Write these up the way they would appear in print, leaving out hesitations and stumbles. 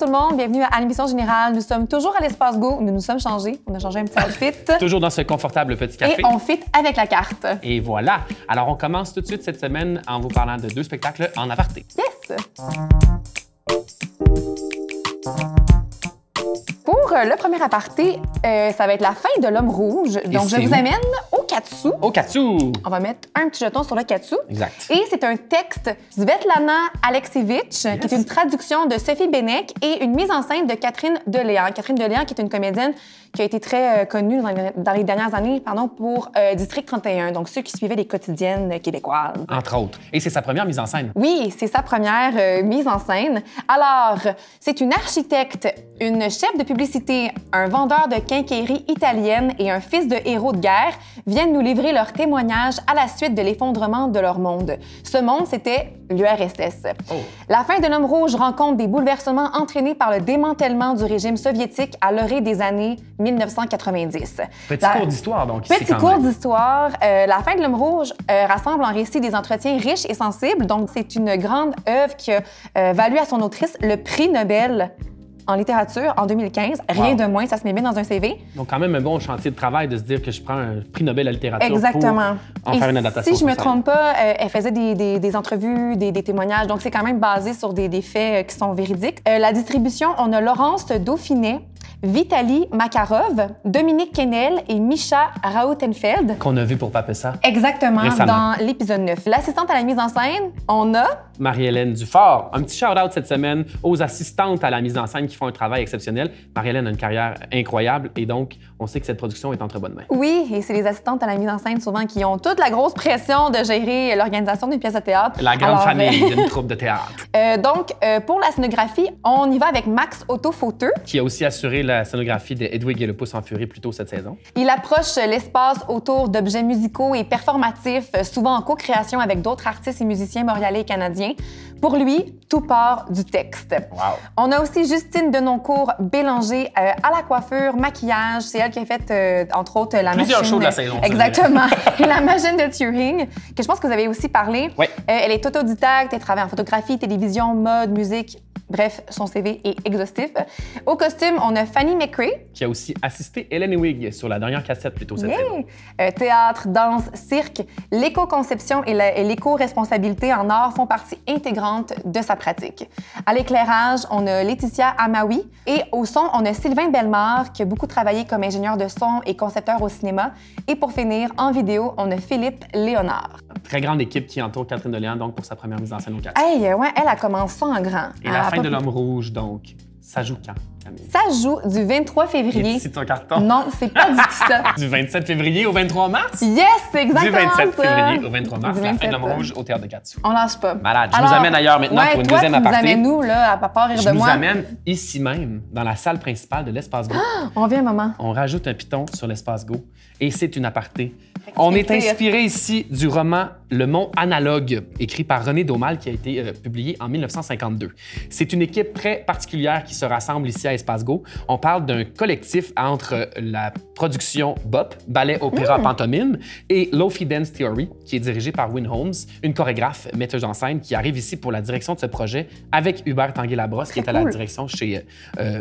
tout le monde, bienvenue à l'émission générale. Nous sommes toujours à l'Espace Go, mais nous sommes changés. On a changé un petit outfit. Toujours dans ce confortable petit café. Et on fit avec la carte. Et voilà. Alors, on commence tout de suite cette semaine en vous parlant de 2 spectacles en aparté. Yes! Pour le premier aparté, ça va être la fin de l'Homme Rouge. Donc, je vous amène au Katsu. Au Katsu! On va mettre un petit jeton sur le Katsu. Exact. Et c'est un texte Svetlana Alexievitch, qui est une traduction de Sophie Benek et une mise en scène de Catherine Deléan. Catherine Deléan, qui est une comédienne qui a été très connue dans les dernières années pour District 31, donc ceux qui suivaient les quotidiennes québécoises. Entre autres. Et c'est sa première mise en scène. Oui, c'est sa première mise en scène. Alors, c'est une architecte, une chef de publicité, un vendeur de quincaillerie italienne et un fils de héros de guerre viennent nous livrer leur témoignage à la suite de l'effondrement de leur monde. Ce monde, c'était l'URSS. Oh. La fin de l'Homme Rouge rencontre des bouleversements entraînés par le démantèlement du régime soviétique à l'orée des années 1990. Petit cours d'histoire, donc. Petit cours d'histoire. La fin de l'Homme Rouge rassemble en récit des entretiens riches et sensibles. Donc, c'est une grande œuvre qui a valu à son autrice le prix Nobel en littérature en 2015. Rien de moins, ça se met bien dans un CV. Donc, quand même un bon chantier de travail de se dire que je prends un prix Nobel à littérature Exactement. pour en faire une adaptation. Si je me trompe pas, elle faisait des entrevues, des témoignages. Donc, c'est quand même basé sur des faits qui sont véridiques. La distribution, on a Laurence Dauphinet, Vitaly Makarov, Dominique Kennel et Misha Rautenfeld. Qu'on a vu pour Papessa. Exactement, récemment. dans l'épisode 9. L'assistante à la mise en scène, on a... Marie-Hélène Dufort. Un petit shout-out cette semaine aux assistantes à la mise en scène qui font un travail exceptionnel. Marie-Hélène a une carrière incroyable et donc, on sait que cette production est entre bonnes mains. Oui, et c'est les assistantes à la mise en scène souvent qui ont toute la grosse pression de gérer l'organisation d'une pièce de théâtre. La grande famille d'une troupe de théâtre. Donc, pour la scénographie, on y va avec Max Otto-Fauteux. Qui a aussi assuré la scénographie de Hedwig et le Pouce en Furie plus tôt cette saison. Il approche l'espace autour d'objets musicaux et performatifs, souvent en co-création avec d'autres artistes et musiciens montréalais et canadiens. Pour lui, tout part du texte. Wow. On a aussi Justine Denoncourt-Bélanger à la coiffure, maquillage. C'est elle qui a fait, entre autres, la Plusieurs machine... shows de la saison. Exactement. Et la machine de Turing, que je pense que vous avez aussi parlé. Oui. Elle est autodidacte, elle travaille en photographie, télévision, mode, musique. Bref, son CV est exhaustif. Au costume, on a Fanny McRae. Qui a aussi assisté Hélène Huyghe sur la dernière cassette plus tôt cette saison. Théâtre, danse, cirque, l'éco-conception et l'éco-responsabilité en art font partie intégrante de sa pratique. À l'éclairage, on a Laetitia Amaoui. Et au son, on a Sylvain Bellemare, qui a beaucoup travaillé comme ingénieur de son et concepteur au cinéma. Et pour finir, en vidéo, on a Philippe Léonard. Très grande équipe qui entoure Catherine Deléan, donc pour sa première mise en scène au 4. Hey, ouais, elle a commencé en grand. Et la fin de l'Homme Rouge, donc, ça joue quand, Camille? Ça joue du 23 février. C'est ton carton? Non, c'est pas du tout ça. Du 27 février au 23 mars? Yes, c'est exactement ça. Du 27 février au 23 mars, Du la fin 27, de l'Homme Rouge au Théâtre de Katsu. On lâche pas. Malade. Je vous amène ailleurs maintenant pour une deuxième aparté. Tu nous amènes nous, là, à pas rire de moi. Je vous amène ici même, dans la salle principale de l'Espace Go. On vient un moment. On rajoute un piton sur l'Espace Go et c'est une aparté. On est inspiré ici du roman Le Mont Analogue, écrit par René Daumal, qui a été publié en 1952. C'est une équipe très particulière qui se rassemble ici à Espace Go. On parle d'un collectif entre la production BOP, Ballet, Opéra, Pantomime, et Lofi Dance Theory, qui est dirigée par Win Holmes, une chorégraphe, metteuse en scène, qui arrive ici pour la direction de ce projet avec Hubert Tanguay-Labrosse, qui est à la direction chez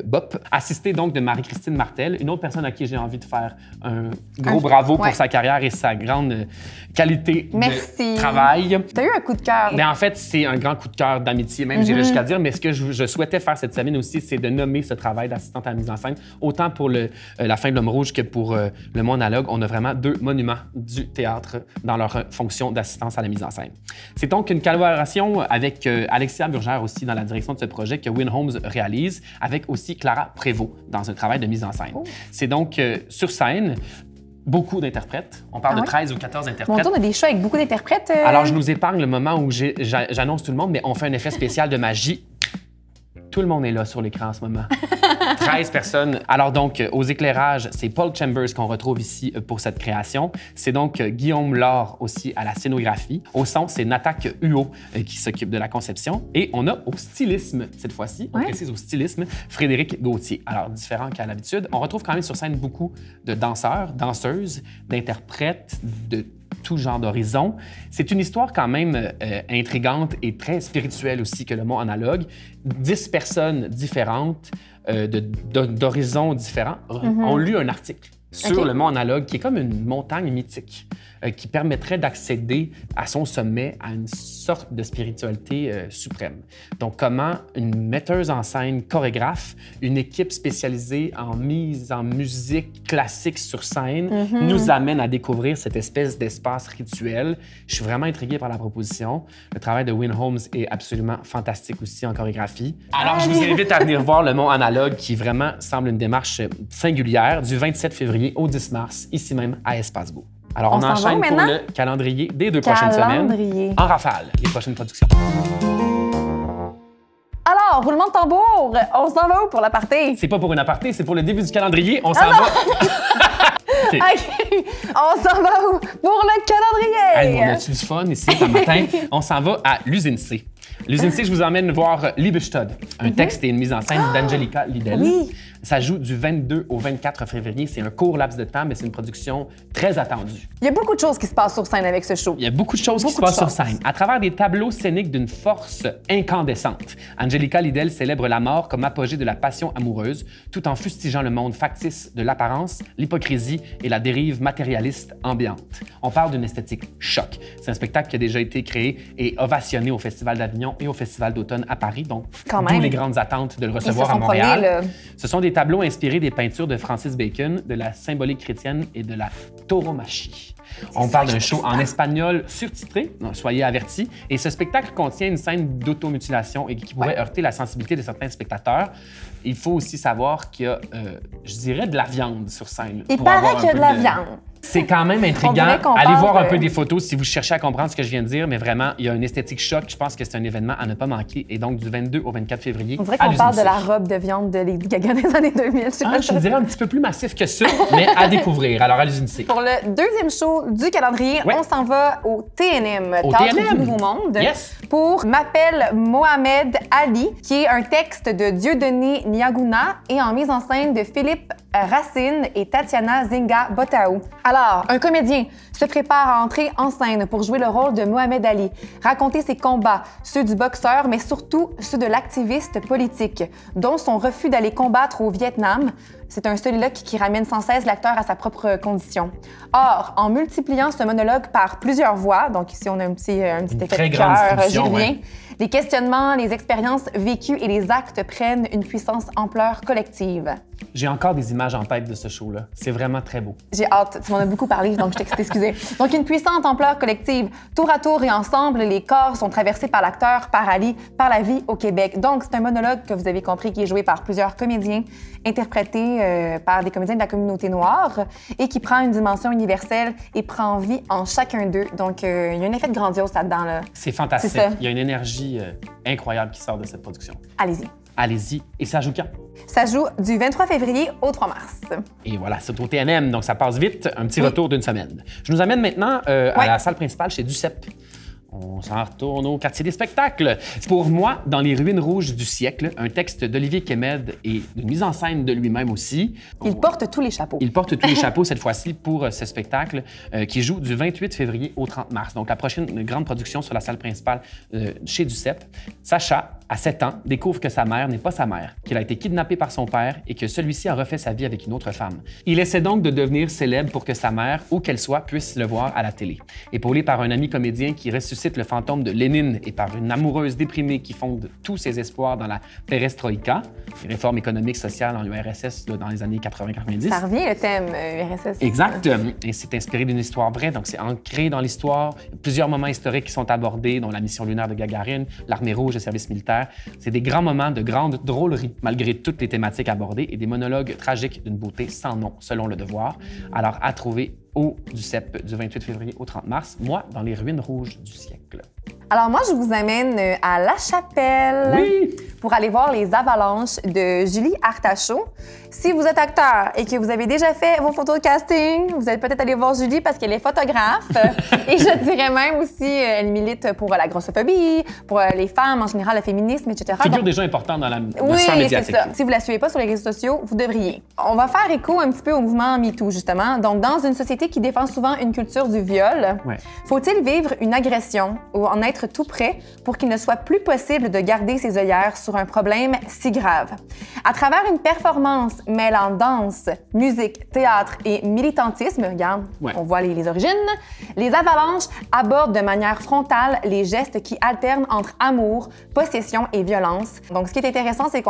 BOP. Assistée donc de Marie-Christine Martel, une autre personne à qui j'ai envie de faire un gros bravo pour sa carrière et sa grande qualité de travail. T'as eu un coup de cœur. Mais en fait, c'est un grand coup de cœur d'amitié, même j'irais jusqu'à dire. Mais ce que je souhaitais faire cette semaine aussi, c'est de nommer ce travail d'assistante à la mise en scène. Autant pour la fin de l'Homme Rouge que pour Le Mont Analogue, on a vraiment 2 monuments du théâtre dans leur fonction d'assistance à la mise en scène. C'est donc une collaboration avec Alexia Burgère aussi dans la direction de ce projet que Win Holmes réalise, avec aussi Clara Prévost dans un travail de mise en scène. C'est donc sur scène. Beaucoup d'interprètes. On parle de 13 ou 14 interprètes. Mon tour, on a des shows avec beaucoup d'interprètes. Alors, je nous épargne le moment où j'annonce tout le monde, mais on fait un effet spécial de magie. Tout le monde est là sur l'écran en ce moment. 13 personnes. Alors donc, aux éclairages, c'est Paul Chambers qu'on retrouve ici pour cette création. C'est donc Guillaume Laure aussi à la scénographie. Au son, c'est Natak Huot qui s'occupe de la conception. Et on a au stylisme, cette fois-ci, on précise au stylisme, Frédéric Gauthier. Alors, différent qu'à l'habitude, on retrouve quand même sur scène beaucoup de danseurs, danseuses, d'interprètes, de tout genre d'horizon. C'est une histoire quand même intrigante et très spirituelle aussi que le mont Analogue. 10 personnes différentes d'horizons différents ont lu un article sur le mont Analogue, qui est comme une montagne mythique qui permettrait d'accéder à son sommet, à une sorte de spiritualité suprême. Donc, comment une metteuse en scène, chorégraphe, une équipe spécialisée en mise en musique classique sur scène nous amène à découvrir cette espèce d'espace rituel. Je suis vraiment intrigué par la proposition. Le travail de Win Holmes est absolument fantastique aussi en chorégraphie. Alors, je vous invite à venir voir le mont Analogue, qui vraiment semble une démarche singulière, du 27 février au 10 mars, ici même à Espace Go. Alors, on enchaîne pour le calendrier des 2 prochaines semaines. En rafale, les prochaines productions. Alors, roulement de tambour, on s'en va où pour l'aparté? C'est pas pour une aparté, c'est pour le début du calendrier. On s'en va. Okay. OK. On s'en va où pour le calendrier? Hey, on a-tu du fun ici ce matin? On s'en va à l'usine C. L'usine C, je vous emmène voir Liebestod, un texte et une mise en scène d'Angelica Lidl. Oui. Ça joue du 22 au 24 février. C'est un court laps de temps, mais c'est une production très attendue. Il y a beaucoup de choses qui se passent sur scène avec ce show. Il y a beaucoup de choses qui se passent sur scène. À travers des tableaux scéniques d'une force incandescente, Angelica Lidl célèbre la mort comme apogée de la passion amoureuse, tout en fustigeant le monde factice de l'apparence, l'hypocrisie et la dérive matérialiste ambiante. On parle d'une esthétique choc. C'est un spectacle qui a déjà été créé et ovationné au Festival d'Avignon et au Festival d'automne à Paris, donc d'où les grandes attentes de le recevoir à Montréal. Ce sont des tableaux inspirés des peintures de Francis Bacon, de la symbolique chrétienne et de la tauromachie. On parle d'un show en espagnol surtitré, soyez avertis, et ce spectacle contient une scène d'automutilation et qui pourrait heurter la sensibilité de certains spectateurs. Il faut aussi savoir qu'il y a, je dirais, de la viande sur scène. Il paraît qu'il y a de la viande. C'est quand même intriguant. Allez voir un peu des photos si vous cherchez à comprendre ce que je viens de dire, mais vraiment, il y a une esthétique choc. Je pense que c'est un événement à ne pas manquer. Et donc, du 22 au 24 février. On dirait qu'on parle de la robe de viande de Lady Gaga des années 2000. Je dirais un petit peu plus massif que ça, mais à découvrir. Alors, à l'usine C. Pour le deuxième show du calendrier, on s'en va au TNM, Théâtre du Nouveau Monde, pour M'appelle Mohamed Ali, qui est un texte de Dieudonné Niagouna et en mise en scène de Philippe Racine et Tatiana Zinga Botaou. Alors, un comédien se prépare à entrer en scène pour jouer le rôle de Mohamed Ali, raconter ses combats, ceux du boxeur, mais surtout ceux de l'activiste politique, dont son refus d'aller combattre au Vietnam. C'est un soliloque qui ramène sans cesse l'acteur à sa propre condition. Or, en multipliant ce monologue par plusieurs voix, donc ici on a un petit effet de cœur, j'y reviens, les questionnements, les expériences vécues et les actes prennent une puissance ampleur collective. J'ai encore des images en tête de ce show-là. C'est vraiment très beau. J'ai hâte. Tu m'en as beaucoup parlé, donc je t'ai excusé. Donc, une puissante ampleur collective. Tour à tour et ensemble, les corps sont traversés par l'acteur, par Ali, par la vie au Québec. Donc, c'est un monologue que vous avez compris qui est joué par plusieurs comédiens, interprété par des comédiens de la communauté noire et qui prend une dimension universelle et prend vie en chacun d'eux. Donc, il y a un effet de grandiose là-dedans. Là. C'est fantastique. Il y a une énergie incroyable qui sort de cette production. Allez-y. Allez-y. Et ça joue quand? Ça joue du 23 février au 3 mars. Et voilà, c'est au TNM, donc ça passe vite. Un petit retour d'une semaine. Je nous amène maintenant à la salle principale chez Duceppe. On s'en retourne au quartier des spectacles. Pour moi, dans les ruines rouges du siècle, un texte d'Olivier Kemed et une mise en scène de lui-même aussi. Il porte tous les chapeaux. Il porte tous les chapeaux cette fois-ci pour ce spectacle qui joue du 28 février au 30 mars. Donc la prochaine grande production sur la salle principale chez Duceppe. Sacha, à 7 ans, découvre que sa mère n'est pas sa mère, qu'il a été kidnappé par son père et que celui-ci a refait sa vie avec une autre femme. Il essaie donc de devenir célèbre pour que sa mère, où qu'elle soit, puisse le voir à la télé. Épaulé par un ami comédien qui ressuscite le fantôme de Lénine et par une amoureuse déprimée qui fonde tous ses espoirs dans la perestroïka, les réformes économiques sociales en URSS dans les années 80-90. Ça revient le thème URSS. Exact. Et c'est inspiré d'une histoire vraie, donc c'est ancré dans l'histoire. Plusieurs moments historiques qui sont abordés, dont la mission lunaire de Gagarine, l'armée rouge, le service militaire. C'est des grands moments de grande drôlerie, malgré toutes les thématiques abordées, et des monologues tragiques d'une beauté sans nom, selon Le Devoir. Alors, à trouver au Duceppe du 28 février au 30 mars, moi, dans les ruines rouges du siècle. Alors moi, je vous amène à La Chapelle pour aller voir les avalanches de Julie Artachot. Si vous êtes acteur et que vous avez déjà fait vos photos de casting, vous allez peut-être aller voir Julie parce qu'elle est photographe. Et je dirais même aussi, elle milite pour la grossophobie, pour les femmes en général, le féminisme, etc. Figure déjà importante dans la sphère médiatique. C'est ça. Si vous la suivez pas sur les réseaux sociaux, vous devriez. On va faire écho un petit peu au mouvement MeToo, justement. Donc, dans une société qui défend souvent une culture du viol, faut-il vivre une agression ou en être tout près pour qu'il ne soit plus possible de garder ses œillères sur un problème si grave? À travers une performance mêlant danse, musique, théâtre et militantisme, regarde, on voit les origines, les avalanches abordent de manière frontale les gestes qui alternent entre amour, possession et violence. Donc, ce qui est intéressant, c'est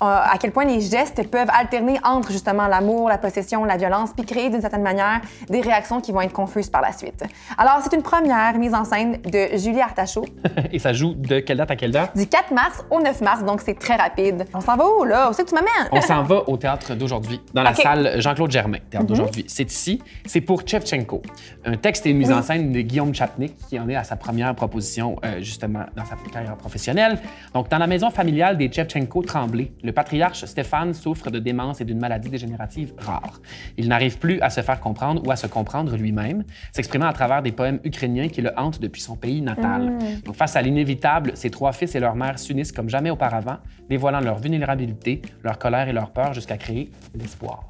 à quel point les gestes peuvent alterner entre justement l'amour, la possession, la violence, puis créer d'une certaine manière des réactions qui vont être confuses par la suite. Alors, c'est une première mise en scène de Julie Artachot. Et ça joue de quelle date à quelle date? Du 4 mars au 9 mars, donc c'est très rapide. On s'en va où, là? Où c'est que tu m'amènes? On s'en va au théâtre d'aujourd'hui, dans la salle Jean-Claude Germain, théâtre d'aujourd'hui. C'est ici, c'est pour Shevchenko. Un texte et une mise en scène de Guillaume Chapnik, qui en est à sa première proposition, justement, dans sa carrière professionnelle. Donc, dans la maison familiale des Shevchenko Tremblay, le patriarche Stéphane souffre de démence et d'une maladie dégénérative rare. Il n'arrive plus à se faire comprendre ou à se comprendre lui-même, s'exprimant à travers des poèmes ukrainiens qui le hantent depuis son pays natal. Donc, face à l'inévitable, ses trois fils et leur mère s'unissent comme jamais auparavant, dévoilant leur vulnérabilité, leur colère et leur peur jusqu'à créer l'espoir.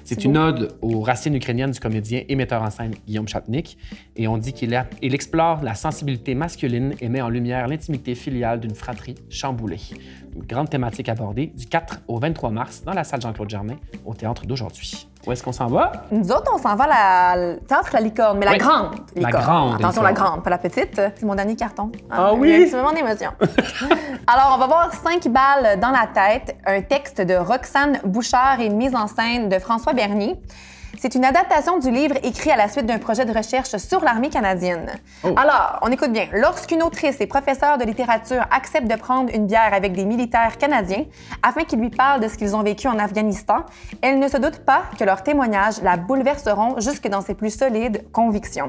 C'est une ode aux racines ukrainiennes du comédien et metteur en scène Guillaume Chapnik, et on dit qu'il explore la sensibilité masculine et met en lumière l'intimité filiale d'une fratrie chamboulée. Une grande thématique abordée du 4 au 23 mars dans la salle Jean-Claude Germain au théâtre d'aujourd'hui. Où est-ce qu'on s'en va? Nous autres, on s'en va à la théâtre La Licorne, mais la grande licorne. La grande. Attention, la grande, pas la petite. C'est mon dernier carton. Ah oui? Il y a un petit moment d'émotion. Alors, on va voir 5 balles dans la tête, un texte de Roxane Bouchard et une mise en scène de François Bernier. C'est une adaptation du livre écrit à la suite d'un projet de recherche sur l'armée canadienne. Alors, on écoute bien. Lorsqu'une autrice et professeure de littérature accepte de prendre une bière avec des militaires canadiens afin qu'ils lui parlent de ce qu'ils ont vécu en Afghanistan, elle ne se doute pas que leurs témoignages la bouleverseront jusque dans ses plus solides convictions.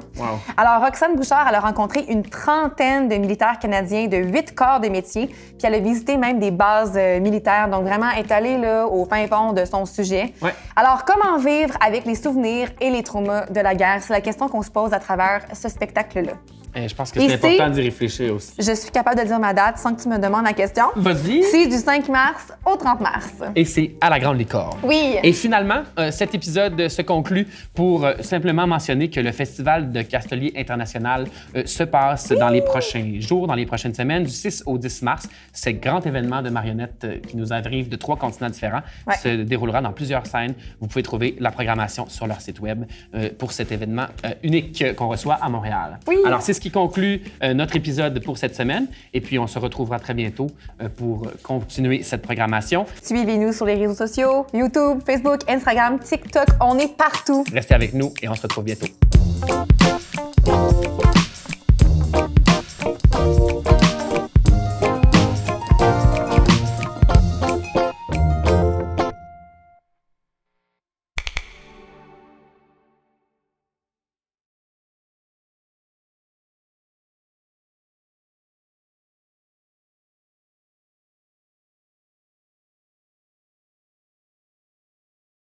Alors, Roxane Bouchard, elle a rencontré une trentaine de militaires canadiens de 8 corps de métier, puis elle a visité même des bases militaires, donc vraiment est allée là, au fin fond de son sujet. Alors, comment vivre avec les souvenirs et les traumas de la guerre? C'est la question qu'on se pose à travers ce spectacle-là. Je pense que c'est important d'y réfléchir aussi. Je suis capable de dire ma date sans que tu me demandes la question. Vas-y. C'est du 5 mars au 30 mars. Et c'est à la Grande Licorne. Oui. Et finalement, cet épisode se conclut pour simplement mentionner que le Festival de Castelier International se passe dans les prochains jours, dans les prochaines semaines, du 6 au 10 mars. Ce grand événement de marionnettes qui nous arrive de 3 continents différents se déroulera dans plusieurs scènes. Vous pouvez trouver la programmation sur leur site web pour cet événement unique qu'on reçoit à Montréal. Oui. Alors, c'est ce qui conclut notre épisode pour cette semaine. Et puis, on se retrouvera très bientôt pour continuer cette programmation. Suivez-nous sur les réseaux sociaux, YouTube, Facebook, Instagram, TikTok. On est partout. Restez avec nous et on se retrouve bientôt.